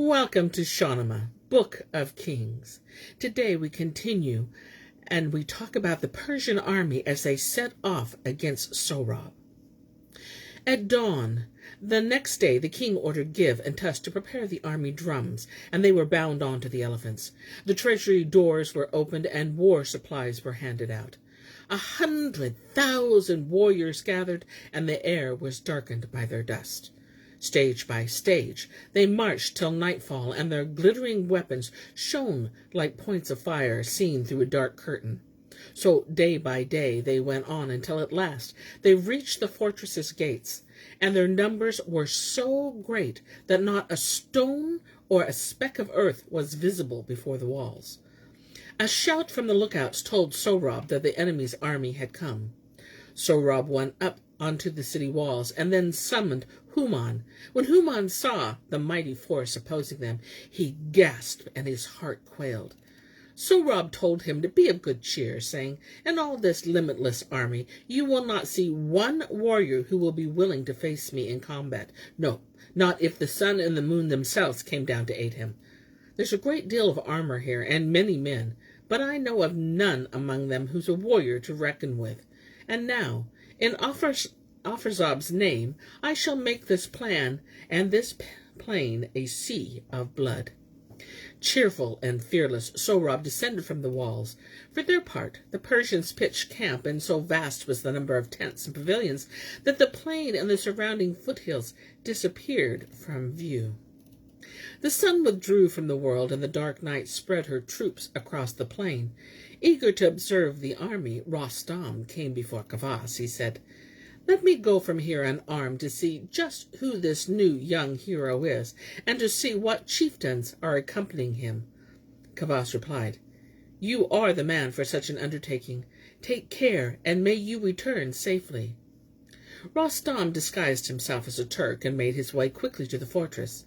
Welcome to Shahnameh, Book of Kings. Today we continue and we talk about the Persian army as they set off against Sohrab. At dawn, the next day, the king ordered Give and Tush to prepare the army drums, and they were bound on to the elephants. The treasury doors were opened, and war supplies were handed out. 100,000 warriors gathered, and the air was darkened by their dust. Stage by stage, they marched till nightfall, and their glittering weapons shone like points of fire seen through a dark curtain. So day by day they went on until at last they reached the fortress's gates, and their numbers were so great that not a stone or a speck of earth was visible before the walls. A shout from the lookouts told Sohrab that the enemy's army had come. Sohrab went up onto the city walls and then summoned Human. When Human saw the mighty force opposing them, he gasped and his heart quailed. Sohrab told him to be of good cheer, saying, "In all this limitless army, you will not see one warrior who will be willing to face me in combat. No, not if the sun and the moon themselves came down to aid him. There's a great deal of armor here, and many men, but I know of none among them who's a warrior to reckon with. And now, in Afrazab's name, I shall make this plan and this plain a sea of blood." Cheerful and fearless, Sohrab descended from the walls. For their part, the Persians pitched camp, and so vast was the number of tents and pavilions that the plain and the surrounding foothills disappeared from view. The sun withdrew from the world, and the dark night spread her troops across the plain. Eager to observe the army, Rostam came before Vass. He said, "Let me go from here unarmed to see just who this new young hero is, and to see what chieftains are accompanying him." Vass replied, "You are the man for such an undertaking. Take care, and may you return safely." Rostam disguised himself as a Turk and made his way quickly to the fortress.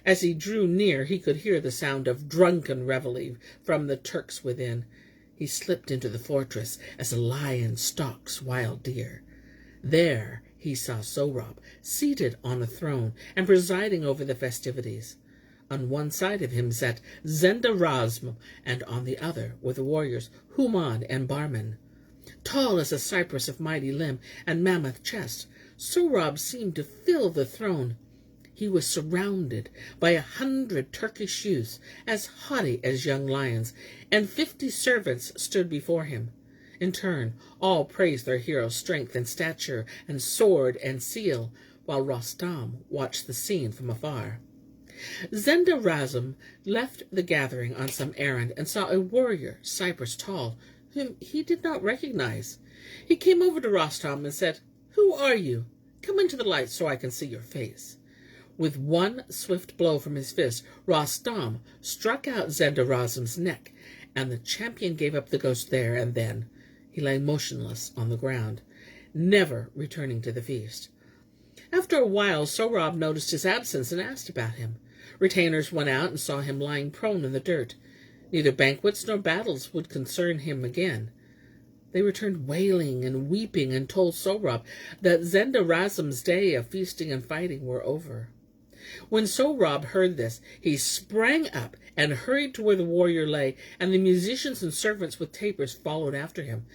As he drew near, he could hear the sound of drunken revelry from the Turks within. He slipped into the fortress as a lion stalks wild deer. There he saw Sohrab seated on a throne and presiding over the festivities. On one side of him sat Zenda-Razm, and on the other were the warriors Human and Barman. Tall as a cypress of mighty limb and mammoth chest, Sohrab seemed to fill the throne. He was surrounded by 100 Turkish youths, as haughty as young lions, and 50 servants stood before him. In turn, all praised their hero's strength and stature and sword and seal, while Rostam watched the scene from afar. Zenda-Razm left the gathering on some errand and saw a warrior, cypress tall, whom he did not recognize. He came over to Rostam and said, "Who are you? Come into the light so I can see your face." With one swift blow from his fist, Rostam struck out Zenda-Razm's neck, and the champion gave up the ghost there and then. He lay motionless on the ground, never returning to the feast. After a while, Sohrab noticed his absence and asked about him. Retainers went out and saw him lying prone in the dirt. Neither banquets nor battles would concern him again. They returned wailing and weeping and told Sohrab that Zenda-Razm's day of feasting and fighting were over. When Sohrab heard this, he sprang up and hurried to where the warrior lay, and the musicians and servants with tapers followed after him.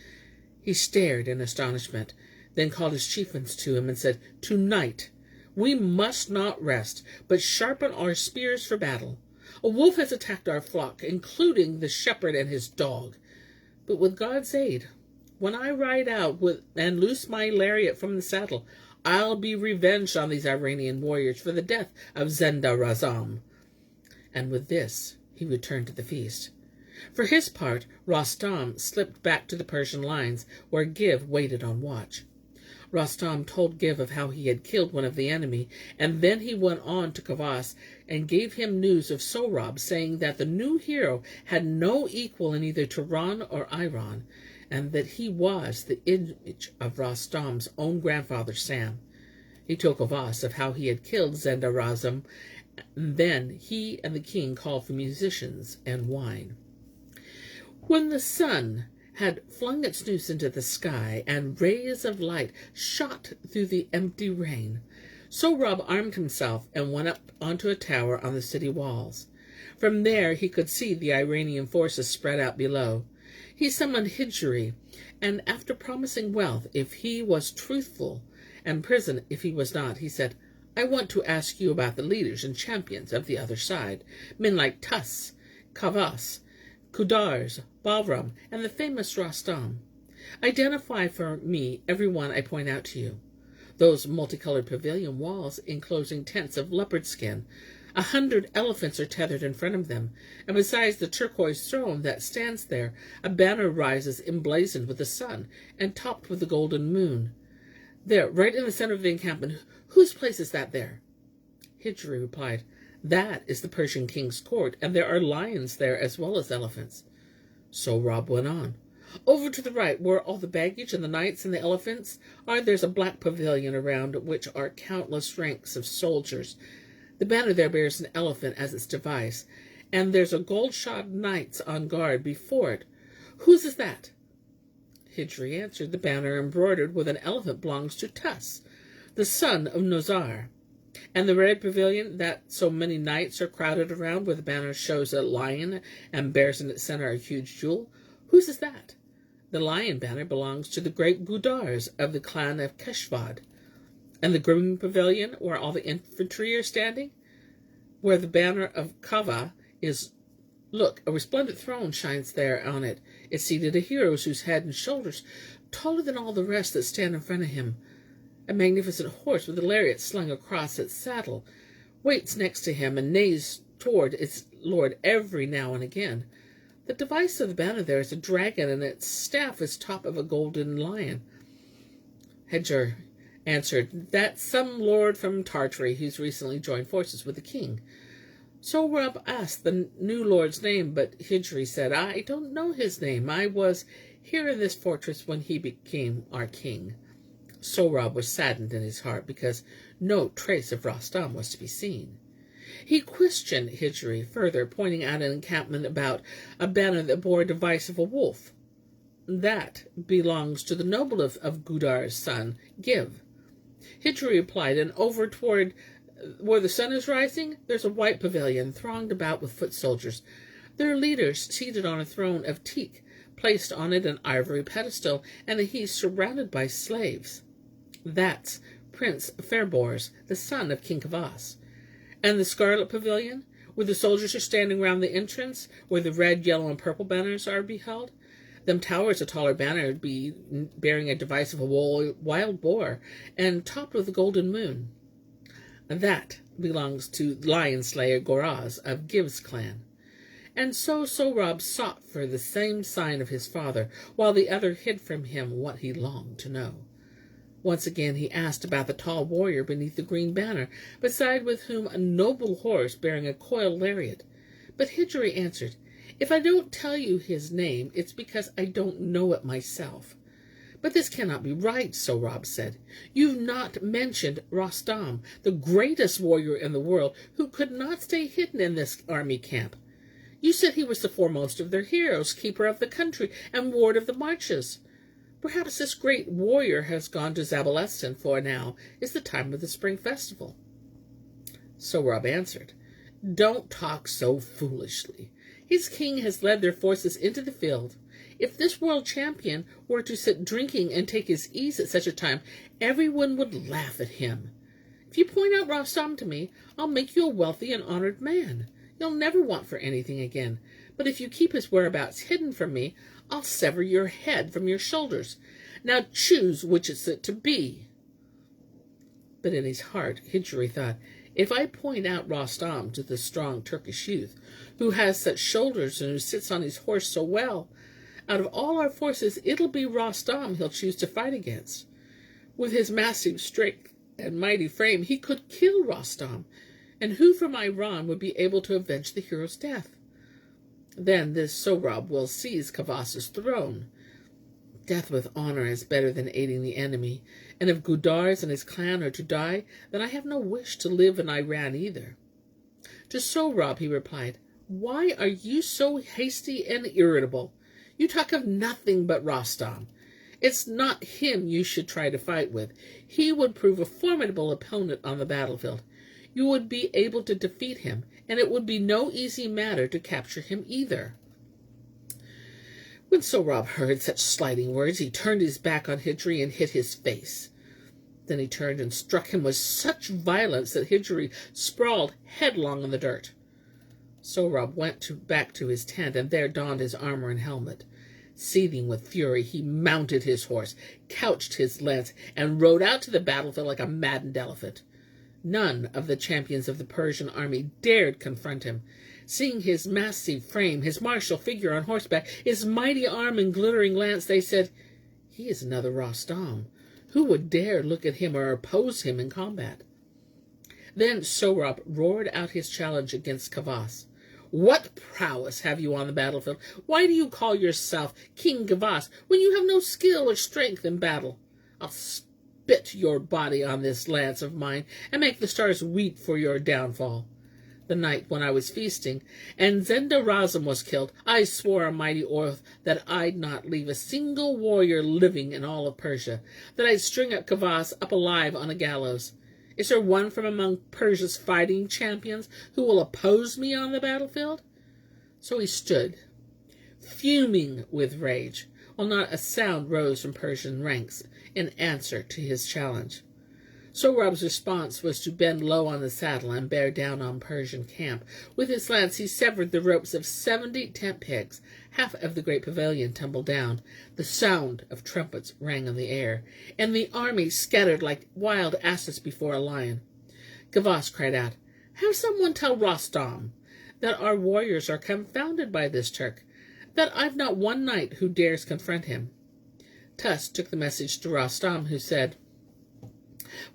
He stared in astonishment, then called his chieftains to him and said, "Tonight we must not rest, but sharpen our spears for battle. A wolf has attacked our flock, including the shepherd and his dog. But with God's aid, when I ride out and loose my lariat from the saddle, I'll be revenged on these Iranian warriors for the death of Zenda-Razm." And with this, he returned to the feast. For his part, Rostam slipped back to the Persian lines, where Give waited on watch. Rostam told Give of how he had killed one of the enemy, and then he went on to Vass and gave him news of Sohrab, saying that the new hero had no equal in either Tehran or Iran, and that he was the image of Rostam's own grandfather Sam. He told Vass of how he had killed Zenda-Razm, and then he and the king called for musicians and wine. When the sun had flung its noose into the sky, and rays of light shot through the empty rain, Sohrab armed himself and went up onto a tower on the city walls. From there he could see the Iranian forces spread out below. He summoned Hijjiri, and after promising wealth if he was truthful, and prison if he was not, he said, "I want to ask you about the leaders and champions of the other side, men like Vass, Vass, Gudars, Bahram, and the famous Rostam. Identify for me every one I point out to you. Those multicolored pavilion walls enclosing tents of leopard skin. 100 elephants are tethered in front of them, and besides the turquoise throne that stands there, a banner rises emblazoned with the sun and topped with the golden moon. There, right in the center of the encampment, whose place is that there?" Hijjiri replied, "That is the Persian king's court, and there are lions there as well as elephants." Sohrab went on. "Over to the right, where all the baggage and the knights and the elephants are, there's a black pavilion around which are countless ranks of soldiers. The banner there bears an elephant as its device, and there's a gold-shod knights on guard before it. Whose is that?" Hijjiri answered, "The banner embroidered with an elephant belongs to Vass, the son of Nozar. And the red pavilion that so many knights are crowded around, where the banner shows a lion and bears in its center a huge jewel, whose is that?" "The lion banner belongs to the great Gudars of the clan of Keshvad." "And the green pavilion, where all the infantry are standing, where the banner of Kava is, look, a resplendent throne shines there on it. It's seated a hero whose head and shoulders, taller than all the rest that stand in front of him. A magnificent horse with a lariat slung across its saddle waits next to him and neighs toward its lord every now and again. The device of the banner there is a dragon, and its staff is top of a golden lion." Hijjiri answered, "That's some lord from Tartary who's recently joined forces with the king." Sohrab asked the new lord's name, but Hijjiri said, "I don't know his name. I was here in this fortress when he became our king." Sohrab was saddened in his heart because no trace of Rostam was to be seen. He questioned Hijjiri further, pointing out an encampment about a banner that bore a device of a wolf. "That belongs to the noble of Gudar's son, Give." Hijjiri replied, "And over toward where the sun is rising, there's a white pavilion thronged about with foot soldiers. Their leaders seated on a throne of teak, placed on it an ivory pedestal, and he's surrounded by slaves. That's Prince Ferbors, the son of King Vass. And the scarlet pavilion, where the soldiers are standing round the entrance, where the red, yellow, and purple banners are beheld, them towers a taller banner bearing a device of a wild boar, and topped with a golden moon. That belongs to lion slayer Goraz of Giv's clan." And so Sohrab sought for the same sign of his father, while the other hid from him what he longed to know. Once again he asked about the tall warrior beneath the green banner, beside with whom a noble horse bearing a coiled lariat. But Hijjiri answered, "If I don't tell you his name, it's because I don't know it myself." "But this cannot be right," Sohrab said. "You've not mentioned Rostam, the greatest warrior in the world, who could not stay hidden in this army camp. You said he was the foremost of their heroes, keeper of the country, and ward of the marches. Perhaps this great warrior has gone to Zabalestan, for now is the time of the spring festival." Sohrab answered, "Don't talk so foolishly. His king has led their forces into the field. If this world champion were to sit drinking and take his ease at such a time, everyone would laugh at him. If you point out Rostam to me, I'll make you a wealthy and honored man. You'll never want for anything again. But if you keep his whereabouts hidden from me, I'll sever your head from your shoulders. Now choose which is it to be." But in his heart, Hijjiri thought, "If I point out Rostam to the strong Turkish youth, who has such shoulders and who sits on his horse so well, out of all our forces it'll be Rostam he'll choose to fight against. With his massive strength and mighty frame, he could kill Rostam, and who from Iran would be able to avenge the hero's death? Then this Sohrab will seize Kavas's throne. Death with honor is better than aiding the enemy, and if Gudars and his clan are to die, then I have no wish to live in Iran either." To Sohrab he replied, "Why are you so hasty and irritable? You talk of nothing but Rostam. It's not him you should try to fight with. He would prove a formidable opponent on the battlefield. You would be able to defeat him, and it would be no easy matter to capture him either." When Sohrab heard such slighting words, he turned his back on Hijjiri and hid his face. Then he turned and struck him with such violence that Hijjiri sprawled headlong in the dirt. Sohrab went back to his tent and there donned his armor and helmet. Seething with fury, he mounted his horse, couched his lance, and rode out to the battlefield like a maddened elephant. None of the champions of the Persian army dared confront him. Seeing his massive frame, his martial figure on horseback, his mighty arm and glittering lance, they said, "He is another Rostam. Who would dare look at him or oppose him in combat?" Then Sohrab roared out his challenge against Vass. "What prowess have you on the battlefield? Why do you call yourself King Vass when you have no skill or strength in battle? I'll spit your body on this lance of mine and make the stars weep for your downfall. The night when I was feasting and Zenda-Razam was killed, I swore a mighty oath that I'd not leave a single warrior living in all of Persia, that I'd string up Vass up alive on a gallows. Is there one from among Persia's fighting champions who will oppose me on the battlefield?" So he stood, fuming with rage, while not a sound rose from Persian ranks in answer to his challenge. Sohrab's response was to bend low on the saddle and bear down on Persian camp. With his lance he severed the ropes of 70 tent pegs. Half of the great pavilion tumbled down. The sound of trumpets rang in the air, and the army scattered like wild asses before a lion. Vass cried out, "Have someone tell Rostam that our warriors are confounded by this Turk, that I've not one knight who dares confront him." Tusk took the message to Rostam, who said,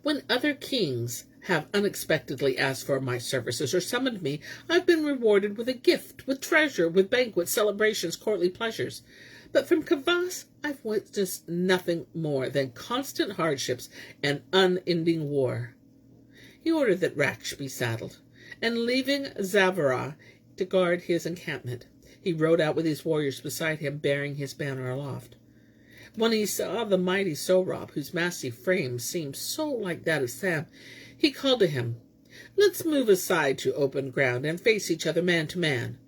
"When other kings have unexpectedly asked for my services or summoned me, I've been rewarded with a gift, with treasure, with banquets, celebrations, courtly pleasures. But from Vass I've witnessed nothing more than constant hardships and unending war." He ordered that Raksh be saddled, and leaving Zavara to guard his encampment, he rode out with his warriors beside him, bearing his banner aloft. When he saw the mighty Sohrab, whose massive frame seemed so like that of Sam, he called to him, "Let's move aside to open ground and face each other man to man."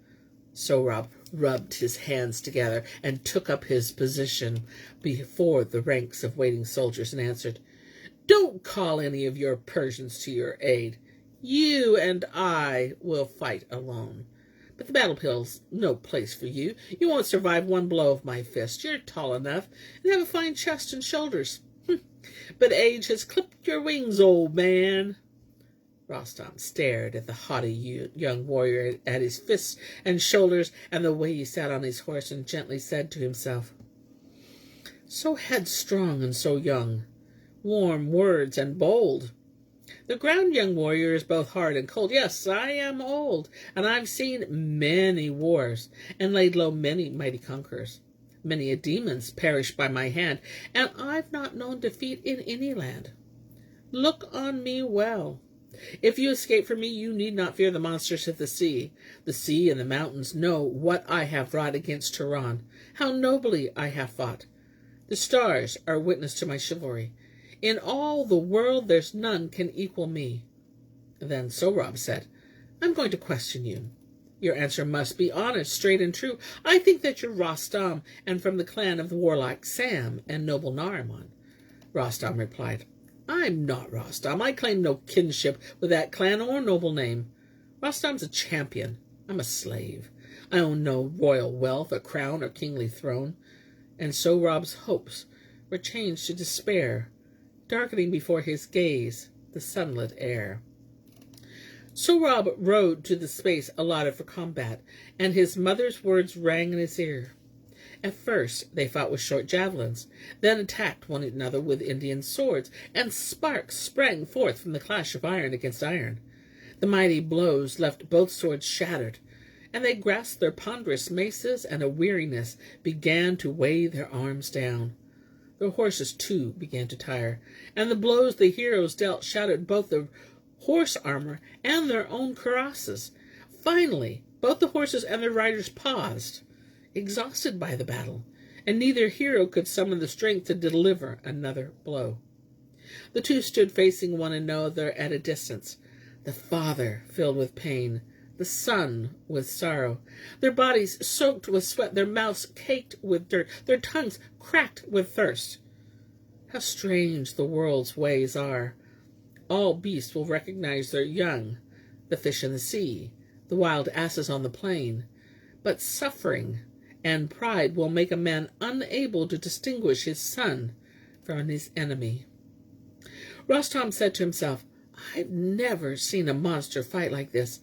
Sohrab rubbed his hands together and took up his position before the ranks of waiting soldiers and answered, "Don't call any of your Persians to your aid. You and I will fight alone. But the battlefield's no place for you. You won't survive one blow of my fist. You're tall enough and have a fine chest and shoulders. But age has clipped your wings, old man." Rostam stared at the haughty young warrior, at his fists and shoulders, and the way he sat on his horse, and gently said to himself, "So headstrong and so young, warm words and bold. The ground, young warrior, is both hard and cold. Yes, I am old, and I've seen many wars, and laid low many mighty conquerors. Many a demon's perished by my hand, and I've not known defeat in any land. Look on me well. If you escape from me, you need not fear the monsters of the sea. The sea and the mountains know what I have wrought against Tehran, how nobly I have fought. The stars are witness to my chivalry. In all the world there's none can equal me." Then Sohrab said, "I'm going to question you. Your answer must be honest, straight, and true. I think that you're Rostam, and from the clan of the warlike Sam and noble Nariman." Rostam replied, "I'm not Rostam. I claim no kinship with that clan or noble name. Rostam's a champion. I'm a slave. I own no royal wealth, a crown, or kingly throne." And Sohrab's hopes were changed to despair, darkening before his gaze the sunlit air. Sohrab rode to the space allotted for combat, and his mother's words rang in his ear. At first they fought with short javelins, then attacked one another with Indian swords, and sparks sprang forth from the clash of iron against iron. The mighty blows left both swords shattered, and they grasped their ponderous maces, and a weariness began to weigh their arms down. Their horses, too, began to tire, and the blows the heroes dealt shattered both the horse armor and their own cuirasses. Finally, both the horses and their riders paused, exhausted by the battle, and neither hero could summon the strength to deliver another blow. The two stood facing one another at a distance, the father filled with pain, the son with sorrow, their bodies soaked with sweat, their mouths caked with dirt, their tongues cracked with thirst. How strange the world's ways are! All beasts will recognize their young, the fish in the sea, the wild asses on the plain, but suffering and pride will make a man unable to distinguish his son from his enemy. Rostam said to himself, I've never seen a monster fight like this.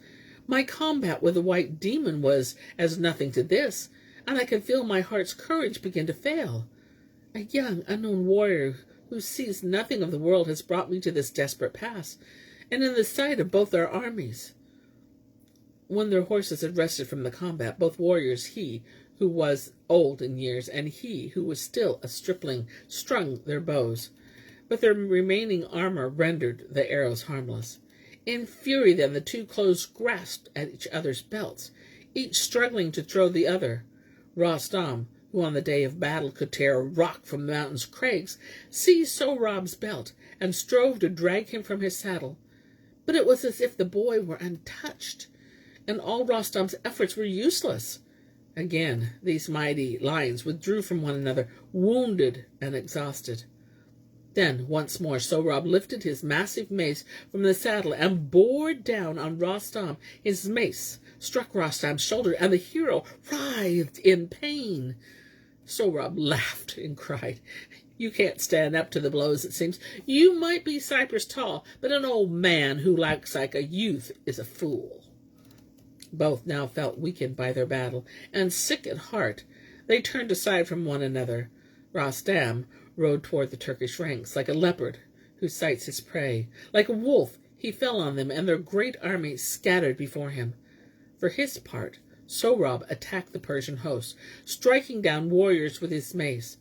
My combat with the white demon was as nothing to this, and I can feel my heart's courage begin to fail. A young, unknown warrior who sees nothing of the world has brought me to this desperate pass, and in the sight of both our armies. When their horses had rested from the combat, both warriors, he who was old in years and he who was still a stripling, strung their bows, but their remaining armor rendered the arrows harmless. In fury then the two grasped at each other's belts, each struggling to throw the other. Rostam, who on the day of battle could tear a rock from the mountain's crags, seized Sohrab's belt and strove to drag him from his saddle. But it was as if the boy were untouched, and all Rostam's efforts were useless. Again these mighty lions withdrew from one another, wounded and exhausted. Then once more Sohrab lifted his massive mace from the saddle and bore down on Rostam. His mace struck Rostam's shoulder, and the hero writhed in pain. Sohrab laughed and cried, You can't stand up to the blows, it seems. You might be cypress tall, but an old man who lacks like a youth is a fool. Both now felt weakened by their battle, and sick at heart. They turned aside from one another. Rostam rode toward the Turkish ranks like a leopard who sights his prey. Like a wolf, he fell on them, and their great army scattered before him. For his part, Sohrab attacked the Persian host, striking down warriors with his mace.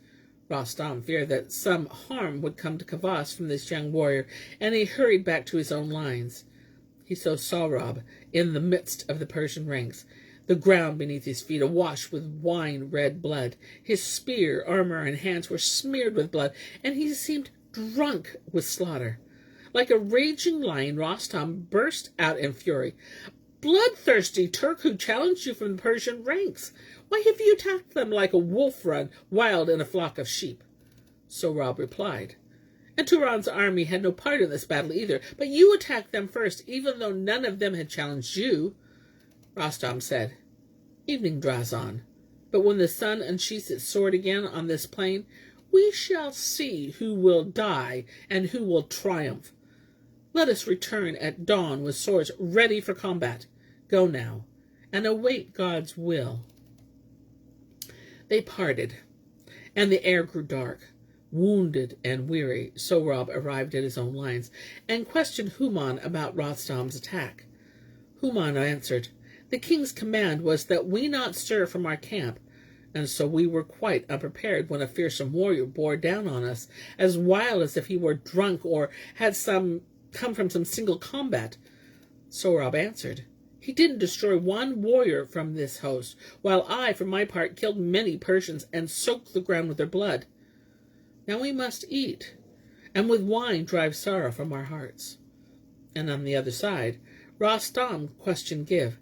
Rostam feared that some harm would come to Vass from this young warrior, and he hurried back to his own lines. He saw Sohrab in the midst of the Persian ranks, the ground beneath his feet awash with wine-red blood. His spear, armor, and hands were smeared with blood, and he seemed drunk with slaughter. Like a raging lion, Rostam burst out in fury. Bloodthirsty Turk who challenged you from the Persian ranks, why have you attacked them like a wolf run wild in a flock of sheep? Sohrab replied, And Turan's army had no part in this battle either, but you attacked them first, even though none of them had challenged you. Rostam said, Evening draws on, but when the sun unsheaths its sword again on this plain, we shall see who will die and who will triumph. Let us return at dawn with swords ready for combat. Go now, and await God's will. They parted, and the air grew dark. Wounded and weary, Sohrab arrived at his own lines, and questioned Human about Rostam's attack. Human answered, The king's command was that we not stir from our camp, and so we were quite unprepared when a fearsome warrior bore down on us, as wild as if he were drunk or had come from some single combat. Sohrab answered, He didn't destroy one warrior from this host, while I, for my part, killed many Persians and soaked the ground with their blood. Now we must eat, and with wine drive sorrow from our hearts. And on the other side, Rostam questioned Give,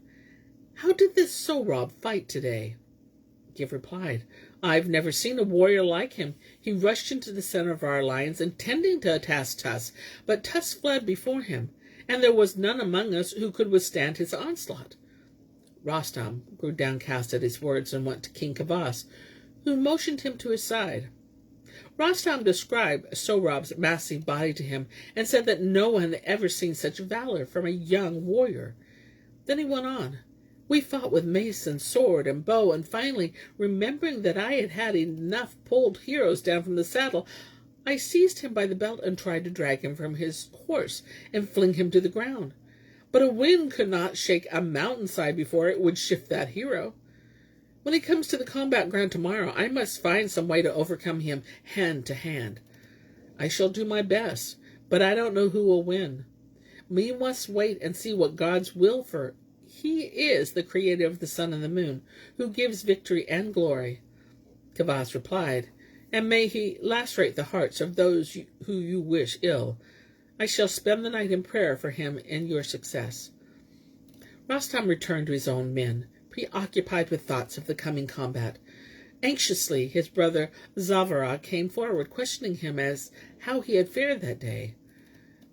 How did this Sohrab fight today? Give replied, I've never seen a warrior like him. He rushed into the center of our lines, intending to attack Tuss, but Tuss fled before him, and there was none among us who could withstand his onslaught. Rostam grew downcast at his words and went to King Vass, who motioned him to his side. Rostam described Sohrab's massive body to him and said that no one had ever seen such valor from a young warrior. Then he went on. We fought with mace and sword and bow, and finally, remembering that I had had enough pulled heroes down from the saddle, I seized him by the belt and tried to drag him from his horse and fling him to the ground. But a wind could not shake a mountainside before it would shift that hero. When he comes to the combat ground tomorrow, I must find some way to overcome him hand to hand. I shall do my best, but I don't know who will win. We must wait and see what God's will for. He is the creator of the sun and the moon, who gives victory and glory. Vass replied, "And may he lacerate the hearts of those who you wish ill. I shall spend the night in prayer for him and your success." Rostam returned to his own men, preoccupied with thoughts of the coming combat. Anxiously, his brother Zavara came forward, questioning him as how he had fared that day.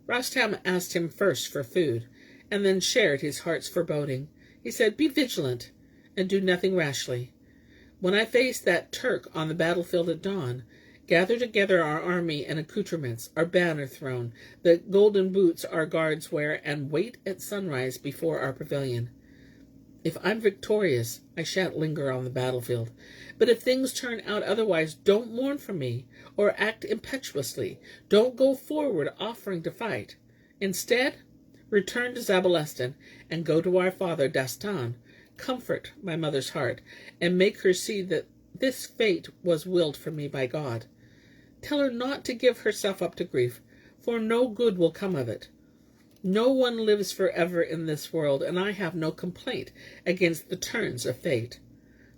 Rostam asked him first for food, and then shared his heart's foreboding. He said, "Be vigilant, and do nothing rashly. When I face that Turk on the battlefield at dawn, gather together our army and accoutrements, our banner thrown, the golden boots our guards wear, and wait at sunrise before our pavilion. If I'm victorious, I shan't linger on the battlefield. But if things turn out otherwise, don't mourn for me, or act impetuously. Don't go forward offering to fight. Instead, return to Zabalestan, and go to our father Dastan. Comfort my mother's heart, and make her see that this fate was willed for me by God. Tell her not to give herself up to grief, for no good will come of it. No one lives forever in this world, and I have no complaint against the turns of fate.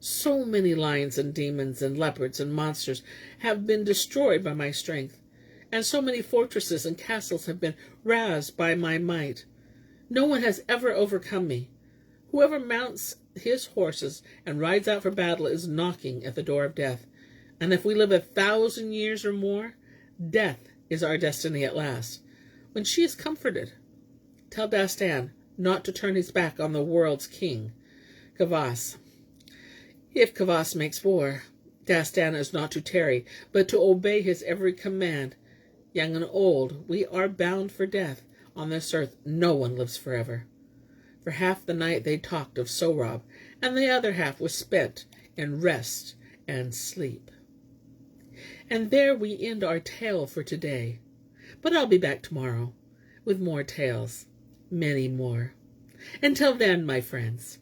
So many lions and demons and leopards and monsters have been destroyed by my strength, and so many fortresses and castles have been razed by my might. No one has ever overcome me. Whoever mounts his horses and rides out for battle is knocking at the door of death, and if we live 1,000 years or more, death is our destiny at last. When she is comforted, tell Dastan not to turn his back on the world's king, Vass. If Vass makes war, Dastan is not to tarry, but to obey his every command. Young and old, we are bound for death. On this earth, no one lives forever." For half the night they talked of Sohrab, and the other half was spent in rest and sleep. And there we end our tale for today. But I'll be back tomorrow with more tales, many more. Until then, my friends,